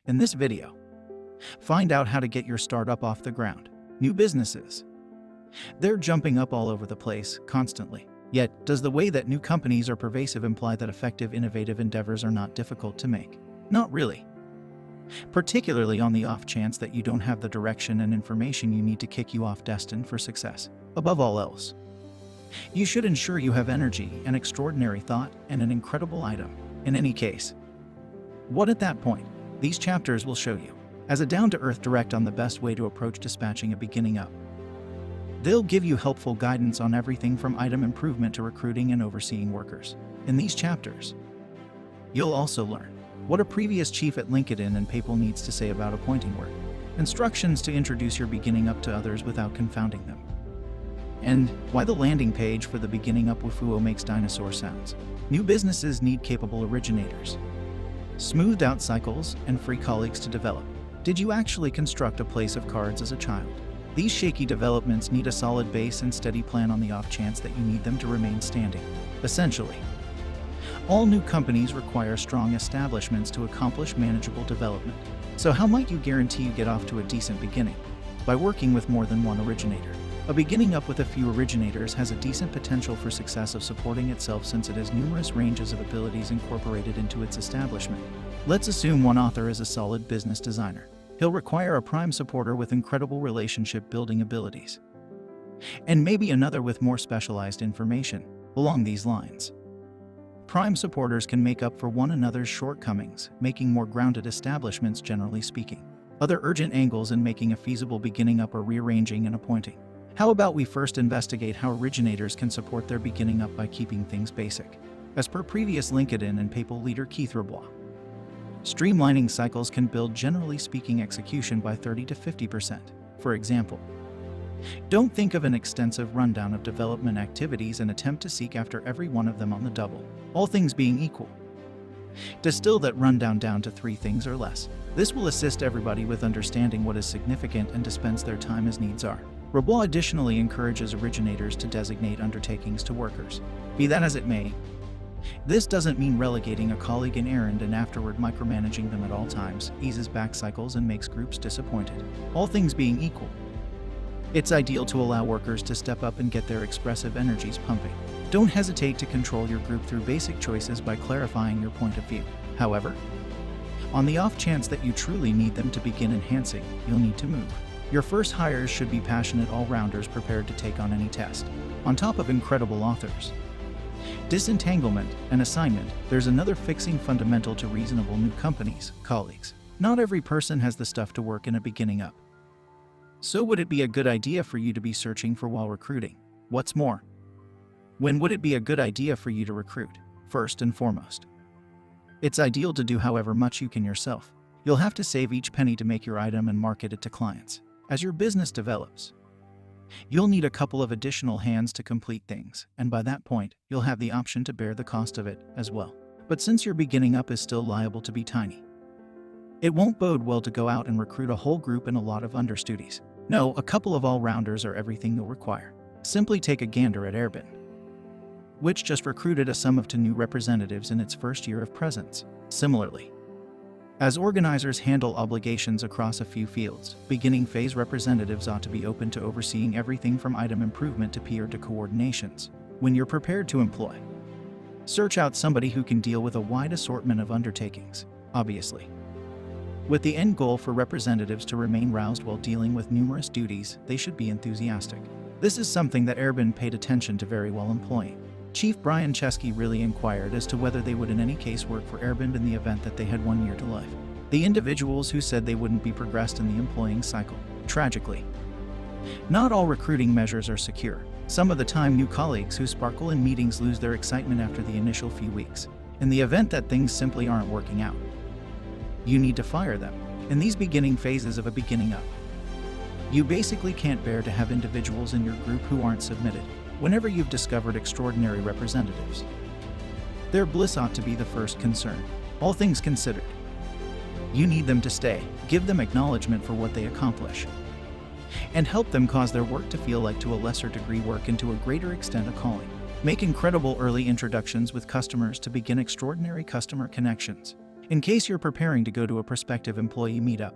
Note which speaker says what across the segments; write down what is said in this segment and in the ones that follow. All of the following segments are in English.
Speaker 1: In this video, find out how to get your startup off the ground. New businesses. They're jumping up all over the place, constantly. Yet, does the way that new companies are pervasive imply that effective, innovative endeavors are not difficult to make? Not really. Particularly on the off chance that you don't have the direction and information you need to kick you off destined for success. Above all else, you should ensure you have energy, an extraordinary thought, and an incredible item. In any case, what at that point? These chapters will show you, as a down-to-earth direct on the best way to approach dispatching a beginning up. They'll give you helpful guidance on everything from item improvement to recruiting and overseeing workers. In these chapters, you'll also learn what a previous chief at LinkedIn and PayPal needs to say about appointing work, instructions to introduce your beginning up to others without confounding them, and why the landing page for the beginning up Wufuo makes dinosaur sounds. New businesses need capable originators, smoothed out cycles, and free colleagues to develop. Did you actually construct a place of cards as a child? These shaky developments need a solid base and steady plan on the off chance that you need them to remain standing. Essentially, all new companies require strong establishments to accomplish manageable development. So how might you guarantee you get off to a decent beginning? By working with more than one originator. A beginning up with a few originators has a decent potential for success of supporting itself since it has numerous ranges of abilities incorporated into its establishment. Let's assume one author is a solid business designer. He'll require a prime supporter with incredible relationship building abilities, and maybe another with more specialized information. Along these lines, prime supporters can make up for one another's shortcomings, making more grounded establishments generally speaking. Other urgent angles in making a feasible beginning up are rearranging and appointing. How about we first investigate how originators can support their beginning up by keeping things basic? As per previous LinkedIn and PayPal leader Keith Rebois, streamlining cycles can build, generally speaking, execution by 30 to 50%. For example, don't think of an extensive rundown of development activities and attempt to seek after every one of them on the double. All things being equal, distill that rundown down to 3 things or less. This will assist everybody with understanding what is significant and dispense their time as needs are. Rebois additionally encourages originators to designate undertakings to workers. Be that as it may, this doesn't mean relegating a colleague an errand and afterward micromanaging them at all times, eases back cycles and makes groups disappointed. All things being equal, it's ideal to allow workers to step up and get their expressive energies pumping. Don't hesitate to control your group through basic choices by clarifying your point of view. However, on the off chance that you truly need them to begin enhancing, you'll need to move. Your first hires should be passionate all-rounders prepared to take on any test. On top of incredible authors, disentanglement, and assignment, there's another fixing fundamental to reasonable new companies: colleagues. Not every person has the stuff to work in a beginning up. So would it be a good idea for you to be searching for while recruiting? What's more, when would it be a good idea for you to recruit? First and foremost, it's ideal to do however much you can yourself. You'll have to save each penny to make your item and market it to clients. As your business develops, you'll need a couple of additional hands to complete things, and by that point, you'll have the option to bear the cost of it as well. But since your beginning up is still liable to be tiny, it won't bode well to go out and recruit a whole group and a lot of understudies. No, a couple of all-rounders are everything you'll require. Simply take a gander at Airbnb, which just recruited a sum of 2 new representatives in its first year of presence. Similarly, as organizers handle obligations across a few fields, beginning phase representatives ought to be open to overseeing everything from item improvement to peer to coordinations. When you're prepared to employ, search out somebody who can deal with a wide assortment of undertakings, obviously, with the end goal for representatives to remain roused while dealing with numerous duties. They should be enthusiastic. This is something that Airbnb paid attention to very well employing. Chief Brian Chesky really inquired as to whether they would in any case work for Airbnb in the event that they had 1 year to life. The individuals who said they wouldn't be progressed in the employing cycle. Tragically, not all recruiting measures are secure. Some of the time, new colleagues who sparkle in meetings lose their excitement after the initial few weeks. In the event that things simply aren't working out, you need to fire them. In these beginning phases of a beginning up, you basically can't bear to have individuals in your group who aren't submitted. Whenever you've discovered extraordinary representatives, their bliss ought to be the first concern. All things considered, you need them to stay, give them acknowledgement for what they accomplish, and help them cause their work to feel like to a lesser degree work and to a greater extent a calling. Make incredible early introductions with customers to begin extraordinary customer connections. In case you're preparing to go to a prospective employee meetup,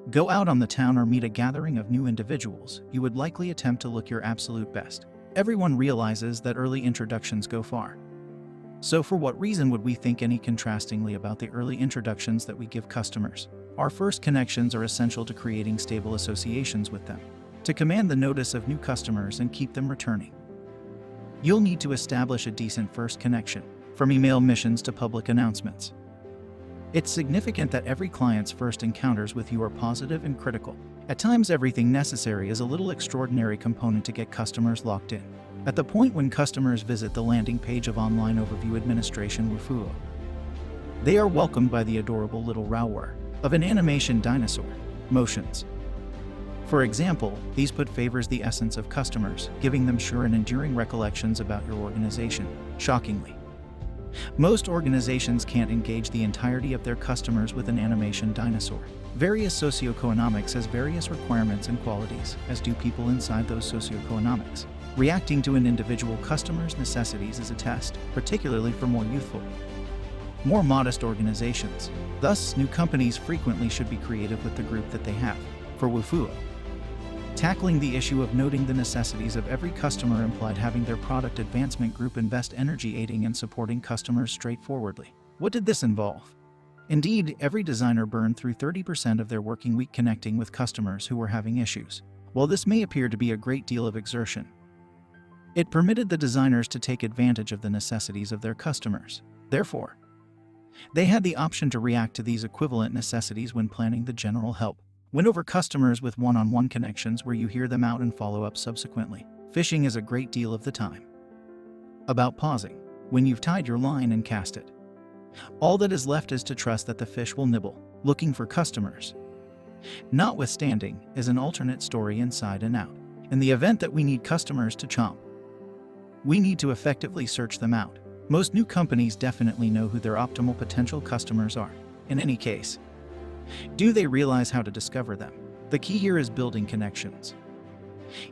Speaker 1: go out on the town, or meet a gathering of new individuals, you would likely attempt to look your absolute best. Everyone realizes that early introductions go far. So for what reason would we think any contrastingly about the early introductions that we give customers? Our first connections are essential to creating stable associations with them, to command the notice of new customers and keep them returning. You'll need to establish a decent first connection, from email missions to public announcements. It's significant that every client's first encounters with you are positive and critical. At times, everything necessary is a little extraordinary component to get customers locked in. At the point when customers visit the landing page of Online Overview Administration Woofuo, they are welcomed by the adorable little rower of an animation dinosaur, motions. For example, these put favors the essence of customers, giving them sure and enduring recollections about your organization. Shockingly, most organizations can't engage the entirety of their customers with an animation dinosaur. Various socioeconomics has various requirements and qualities, as do people inside those socioeconomics. Reacting to an individual customer's necessities is a test, particularly for more youthful, more modest organizations. Thus, new companies frequently should be creative with the group that they have. For Woofuo, tackling the issue of noting the necessities of every customer implied having their product advancement group invest energy aiding and supporting customers straightforwardly. What did this involve? Indeed, every designer burned through 30% of their working week connecting with customers who were having issues. While this may appear to be a great deal of exertion, it permitted the designers to take advantage of the necessities of their customers. Therefore, they had the option to react to these equivalent necessities when planning the general help. Win over customers with one-on-one connections where you hear them out and follow up subsequently. Fishing is a great deal of the time about pausing when you've tied your line and cast it. All that is left is to trust that the fish will nibble. Looking for customers, notwithstanding, is an alternate story inside and out. In the event that we need customers to chomp, we need to effectively search them out. Most new companies definitely know who their optimal potential customers are. In any case, do they realize how to discover them? The key here is building connections,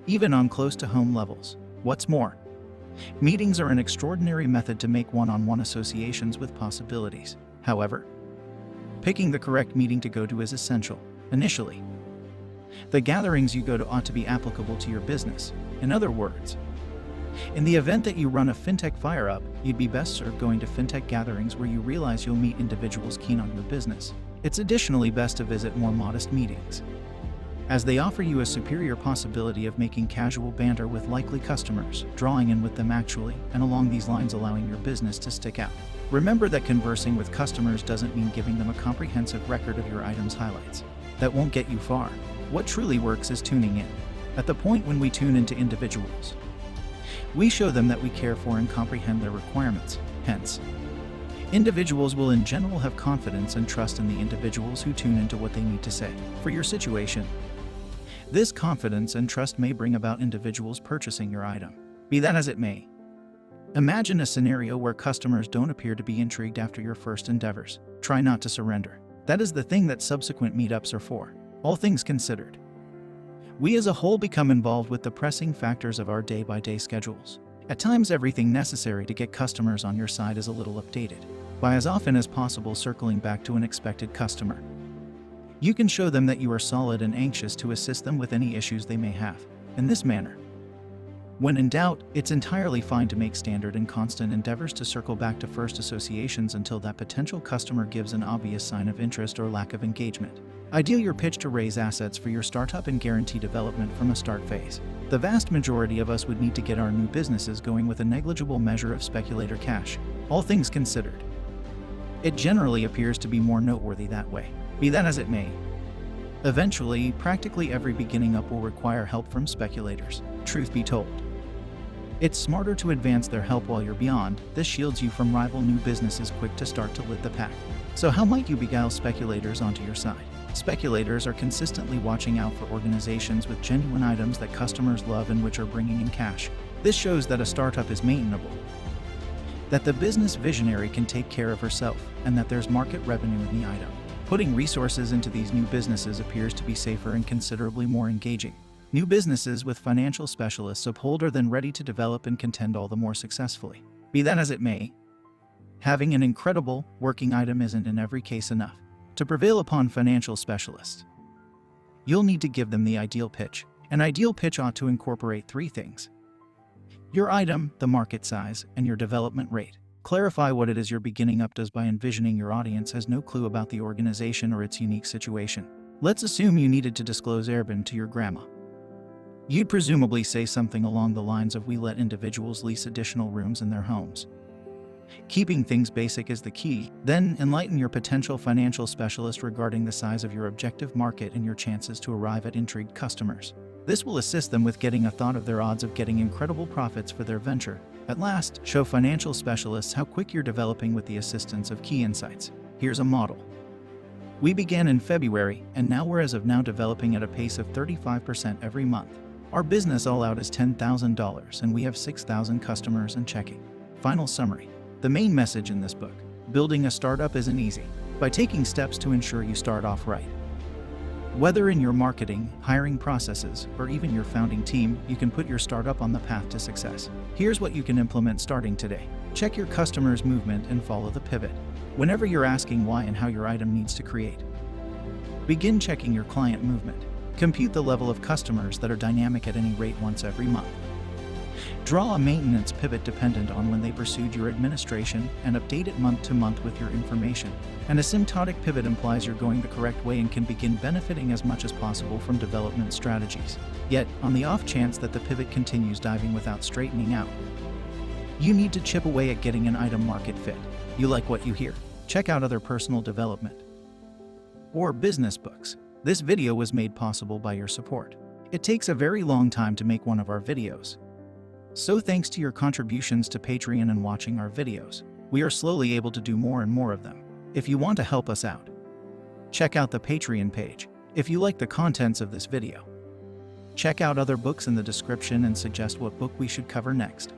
Speaker 1: even on close-to-home levels. What's more, meetings are an extraordinary method to make one-on-one associations with possibilities. However, picking the correct meeting to go to is essential. Initially, the gatherings you go to ought to be applicable to your business. In other words, in the event that you run a fintech fire-up, you'd be best served going to fintech gatherings where you realize you'll meet individuals keen on your business. It's additionally best to visit more modest meetings, as they offer you a superior possibility of making casual banter with likely customers, drawing in with them actually, and along these lines allowing your business to stick out. Remember that conversing with customers doesn't mean giving them a comprehensive record of your item's highlights. That won't get you far. What truly works is tuning in. At the point when we tune into individuals, we show them that we care for and comprehend their requirements. Hence, individuals will in general have confidence and trust in the individuals who tune into what they need to say. For your situation, this confidence and trust may bring about individuals purchasing your item. Be that as it may, imagine a scenario where customers don't appear to be intrigued after your first endeavors. Try not to surrender. That is the thing that subsequent meetups are for. All things considered, we as a whole become involved with the pressing factors of our day-by-day schedules. At times, everything necessary to get customers on your side is a little updated, by as often as possible circling back to an expected customer. You can show them that you are solid and anxious to assist them with any issues they may have. In this manner, when in doubt, it's entirely fine to make standard and constant endeavors to circle back to first associations until that potential customer gives an obvious sign of interest or lack of engagement. Ideal your pitch to raise assets for your startup and guarantee development from a start phase. The vast majority of us would need to get our new businesses going with a negligible measure of speculator cash. All things considered, it generally appears to be more noteworthy that way. Be that as it may, eventually, practically every beginning up will require help from speculators. Truth be told, it's smarter to advance their help while you're beyond. This shields you from rival new businesses quick to start to lead the pack. So how might you beguile speculators onto your side? Speculators are consistently watching out for organizations with genuine items that customers love and which are bringing in cash. This shows that a startup is maintainable, that the business visionary can take care of herself, and that there's market revenue in the item. Putting resources into these new businesses appears to be safer and considerably more engaging. New businesses with financial specialists uphold are then ready to develop and contend all the more successfully. Be that as it may, Having an incredible working item isn't in every case enough to prevail upon financial specialists. You'll need to give them the ideal pitch. An ideal pitch ought to incorporate three things: your item, the market size, and your development rate. Clarify what it is you're beginning up does by envisioning your audience has no clue about the organization or its unique situation. Let's assume you needed to disclose Airbnb to your grandma. You'd presumably say something along the lines of, "We let individuals lease additional rooms in their homes." Keeping things basic is the key. Then enlighten your potential financial specialist regarding the size of your objective market and your chances to arrive at intrigued customers. This will assist them with getting a thought of their odds of getting incredible profits for their venture. At last, show financial specialists how quick you're developing with the assistance of key insights. Here's a model. We began in February, and now we're as of now developing at a pace of 35% every month. Our business all out is $10,000, and we have 6,000 customers and checking. Final summary. The main message in this book: building a startup isn't easy. By taking steps to ensure you start off right, whether in your marketing, hiring processes, or even your founding team, you can put your startup on the path to success. Here's what you can implement starting today. Check your customers' movement and follow the pivot. Whenever you're asking why and how your item needs to create, begin checking your client movement. Compute the level of customers that are dynamic at any rate once every month. Draw a maintenance pivot dependent on when they pursued your administration and update it month to month with your information. An asymptotic pivot implies you're going the correct way and can begin benefiting as much as possible from development strategies. Yet, on the off chance that the pivot continues diving without straightening out, you need to chip away at getting an item market fit. You like what you hear? Check out other personal development or business books. This video was made possible by your support. It takes a very long time to make one of our videos. So thanks to your contributions to Patreon and watching our videos, we are slowly able to do more and more of them. If you want to help us out, check out the Patreon page. If you like the contents of this video, check out other books in the description and suggest what book we should cover next.